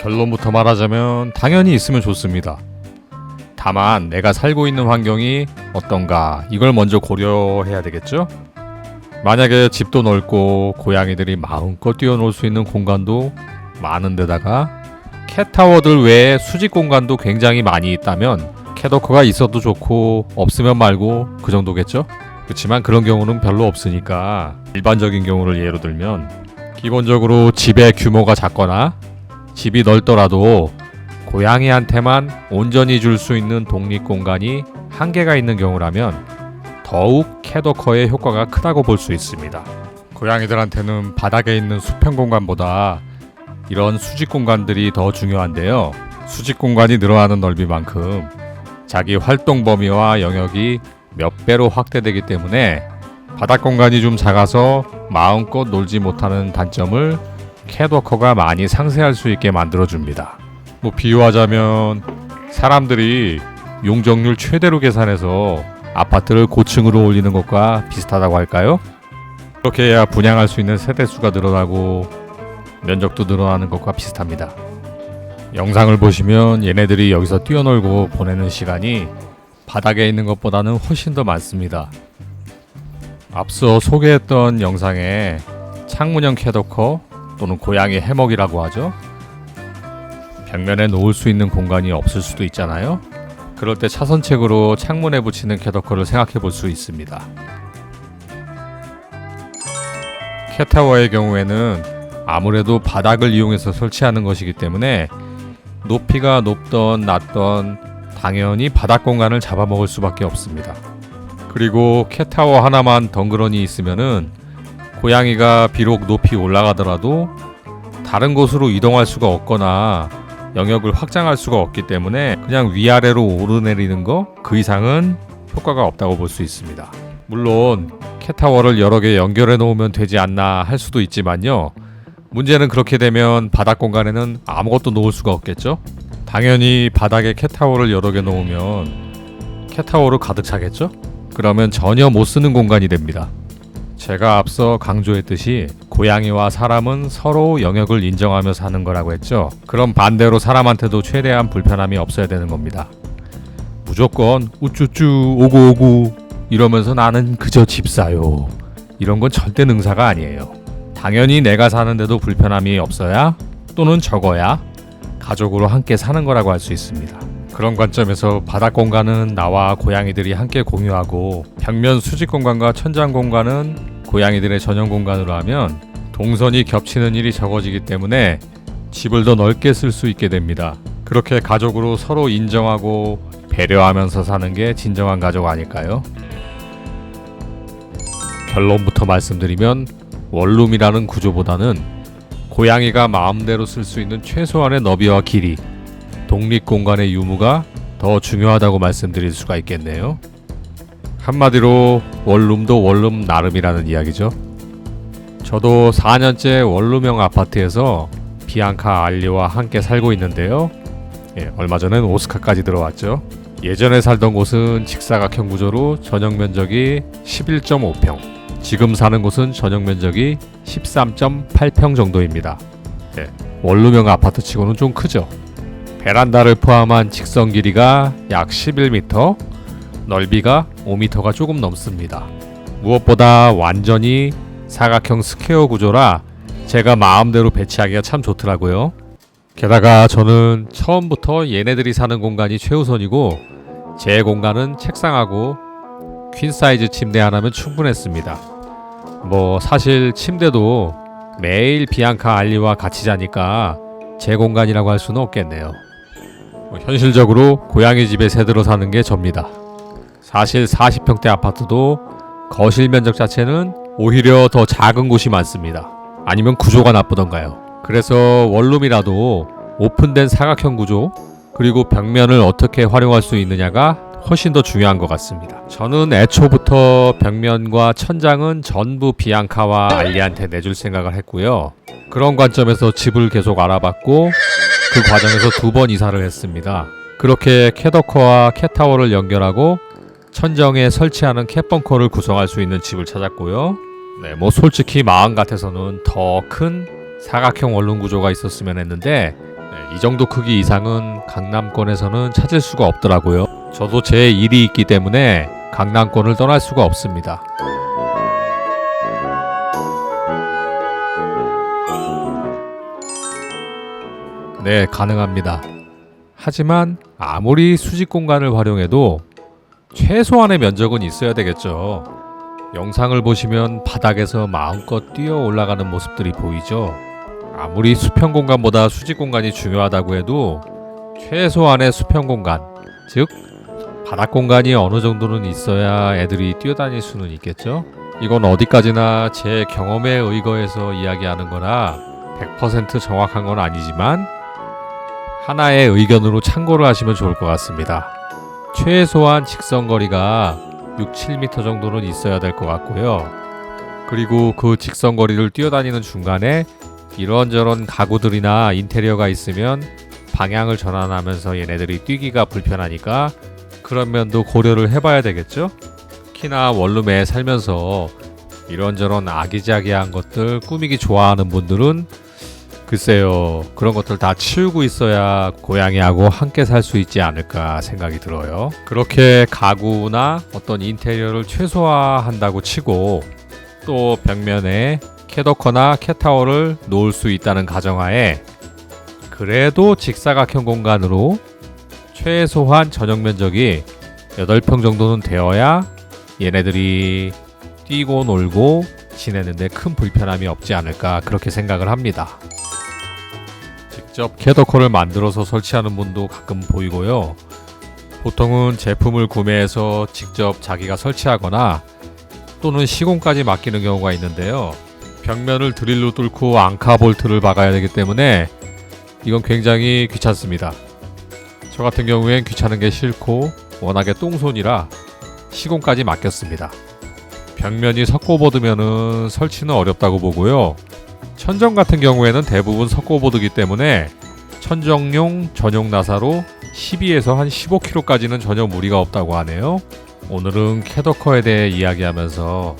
결론부터 말하자면 당연히 있으면 좋습니다. 다만 내가 살고 있는 환경이 어떤가 이걸 먼저 고려해야 되겠죠? 만약에 집도 넓고 고양이들이 마음껏 뛰어놀 수 있는 공간도 많은 데다가 캣타워들 외에 수직 공간도 굉장히 많이 있다면 캣워커가 있어도 좋고 없으면 말고 그 정도겠죠? 그렇지만 그런 경우는 별로 없으니까 일반적인 경우를 예로 들면 기본적으로 집의 규모가 작거나 집이 넓더라도 고양이한테만 온전히 줄 수 있는 독립 공간이 한계가 있는 경우라면 더욱 캣워커의 효과가 크다고 볼 수 있습니다. 고양이들한테는 바닥에 있는 수평 공간보다 이런 수직 공간들이 더 중요한데요. 수직 공간이 늘어나는 넓이만큼 자기 활동 범위와 영역이 몇 배로 확대되기 때문에 바닥 공간이 좀 작아서 마음껏 놀지 못하는 단점을 캣워커가 많이 상쇄할 수 있게 만들어줍니다. 비유하자면 사람들이 용적률 최대로 계산해서 아파트를 고층으로 올리는 것과 비슷하다고 할까요? 그렇게 해야 분양할 수 있는 세대수가 늘어나고 면적도 늘어나는 것과 비슷합니다. 영상을 보시면 얘네들이 여기서 뛰어놀고 보내는 시간이 바닥에 있는 것보다는 훨씬 더 많습니다. 앞서 소개했던 영상에 창문형 캣워커 또는 고양이 해먹이라고 하죠. 벽면에 놓을 수 있는 공간이 없을 수도 있잖아요. 그럴 때 차선책으로 창문에 붙이는 캣워커를 생각해 볼 수 있습니다. 캣타워의 경우에는 아무래도 바닥을 이용해서 설치하는 것이기 때문에 높이가 높던 낮던 당연히 바닥 공간을 잡아먹을 수밖에 없습니다. 그리고 캣타워 하나만 덩그러니 있으면은 고양이가 비록 높이 올라가더라도 다른 곳으로 이동할 수가 없거나 영역을 확장할 수가 없기 때문에 그냥 위아래로 오르내리는 거 그 이상은 효과가 없다고 볼 수 있습니다. 물론 캣타워를 여러 개 연결해 놓으면 되지 않나 할 수도 있지만요. 문제는 그렇게 되면 바닥 공간에는 아무것도 놓을 수가 없겠죠? 당연히 바닥에 캣타워를 여러 개 놓으면 캣타워로 가득 차겠죠? 그러면 전혀 못 쓰는 공간이 됩니다. 제가 앞서 강조했듯이 고양이와 사람은 서로 영역을 인정하며 사는 거라고 했죠. 그럼 반대로 사람한테도 최대한 불편함이 없어야 되는 겁니다. 무조건 우쭈쭈 오구오구 이러면서 나는 그저 집사요. 이런 건 절대 능사가 아니에요. 당연히 내가 사는데도 불편함이 없어야 또는 적어야 가족으로 함께 사는 거라고 할 수 있습니다. 그런 관점에서 바닥 공간은 나와 고양이들이 함께 공유하고 벽면 수직 공간과 천장 공간은 고양이들의 전용 공간으로 하면 동선이 겹치는 일이 적어지기 때문에 집을 더 넓게 쓸 수 있게 됩니다. 그렇게 가족으로 서로 인정하고 배려하면서 사는 게 진정한 가족 아닐까요? 결론부터 말씀드리면 원룸이라는 구조보다는 고양이가 마음대로 쓸 수 있는 최소한의 너비와 길이, 독립 공간의 유무가 더 중요하다고 말씀드릴 수가 있겠네요. 한마디로 원룸도 원룸 나름이라는 이야기죠. 저도 4년째 원룸형 아파트에서 비앙카 알리와 함께 살고 있는데요. 얼마 전엔 오스카까지 들어왔죠. 예전에 살던 곳은 직사각형 구조로 전용 면적이 11.5평, 지금 사는 곳은 전용 면적이 13.8평 정도입니다. 원룸형 아파트 치고는 좀 크죠. 베란다를 포함한 직선 길이가 약 11m, 넓이가 5m가 조금 넘습니다. 무엇보다 완전히 사각형 스퀘어 구조라 제가 마음대로 배치하기가 참 좋더라고요. 게다가 저는 처음부터 얘네들이 사는 공간이 최우선이고 제 공간은 책상하고 퀸 사이즈 침대 하나면 충분했습니다. 사실 침대도 매일 비앙카 알리와 같이 자니까 제 공간이라고 할 수는 없겠네요. 현실적으로 고양이 집에 새들어 사는 게 접니다. 사실 40평대 아파트도 거실 면적 자체는 오히려 더 작은 곳이 많습니다. 아니면 구조가 나쁘던가요. 그래서 원룸이라도 오픈된 사각형 구조 그리고 벽면을 어떻게 활용할 수 있느냐가 훨씬 더 중요한 것 같습니다. 저는 애초부터 벽면과 천장은 전부 비앙카와 알리한테 내줄 생각을 했고요. 그런 관점에서 집을 계속 알아봤고 그 과정에서 2번 이사를 했습니다. 그렇게 캣워커와 캣타워를 연결하고 천정에 설치하는 캣벙커를 구성할 수 있는 집을 찾았고요. 솔직히 마음 같아서는 더 큰 사각형 원룸 구조가 있었으면 했는데 이 정도 크기 이상은 강남권에서는 찾을 수가 없더라고요. 저도 제 일이 있기 때문에 강남권을 떠날 수가 없습니다. 네, 가능합니다. 하지만 아무리 수직 공간을 활용해도 최소한의 면적은 있어야 되겠죠. 영상을 보시면 바닥에서 마음껏 뛰어 올라가는 모습들이 보이죠. 아무리 수평 공간보다 수직 공간이 중요하다고 해도 최소한의 수평 공간, 즉 바닥 공간이 어느 정도는 있어야 애들이 뛰어다닐 수는 있겠죠. 이건 어디까지나 제 경험에 의거해서 이야기하는 거라 100% 정확한 건 아니지만 하나의 의견으로 참고를 하시면 좋을 것 같습니다. 최소한 직선거리가 6, 7m 정도는 있어야 될 것 같고요. 그리고 그 직선거리를 뛰어다니는 중간에 이런저런 가구들이나 인테리어가 있으면 방향을 전환하면서 얘네들이 뛰기가 불편하니까 그런 면도 고려를 해봐야 되겠죠? 특히나 원룸에 살면서 이런저런 아기자기한 것들 꾸미기 좋아하는 분들은 글쎄요, 그런 것들 다 치우고 있어야 고양이하고 함께 살 수 있지 않을까 생각이 들어요. 그렇게 가구나 어떤 인테리어를 최소화한다고 치고 또 벽면에 캣워커나 캣타워를 놓을 수 있다는 가정하에 그래도 직사각형 공간으로 최소한 전용 면적이 8평 정도는 되어야 얘네들이 뛰고 놀고 지내는데 큰 불편함이 없지 않을까 그렇게 생각을 합니다. 직접 캣워커를 만들어서 설치하는 분도 가끔 보이고요. 보통은 제품을 구매해서 직접 자기가 설치하거나 또는 시공까지 맡기는 경우가 있는데요. 벽면을 드릴로 뚫고 앙카 볼트를 박아야 되기 때문에 이건 굉장히 귀찮습니다. 저 같은 경우엔 귀찮은 게 싫고 워낙에 똥손이라 시공까지 맡겼습니다. 벽면이 석고보드면은 설치는 어렵다고 보고요. 천정 같은 경우에는 대부분 석고보드이기 때문에 천정용 전용 나사로 12에서 한 15kg까지는 전혀 무리가 없다고 하네요. 오늘은 캣워커에 대해 이야기하면서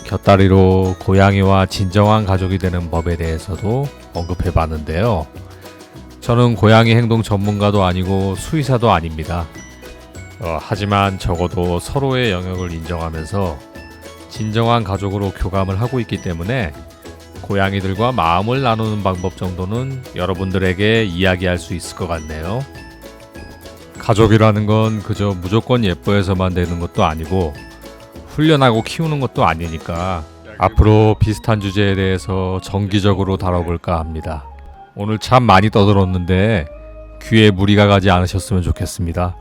곁다리로 고양이와 진정한 가족이 되는 법에 대해서도 언급해 봤는데요. 저는 고양이 행동 전문가도 아니고 수의사도 아닙니다. 하지만 적어도 서로의 영역을 인정하면서 진정한 가족으로 교감을 하고 있기 때문에 고양이들과 마음을 나누는 방법 정도는 여러분들에게 이야기할 수 있을 것 같네요. 가족이라는 건 그저 무조건 예뻐해서만 되는 것도 아니고 훈련하고 키우는 것도 아니니까 앞으로 비슷한 주제에 대해서 정기적으로 다뤄볼까 합니다. 오늘 참 많이 떠들었는데 귀에 무리가 가지 않으셨으면 좋겠습니다.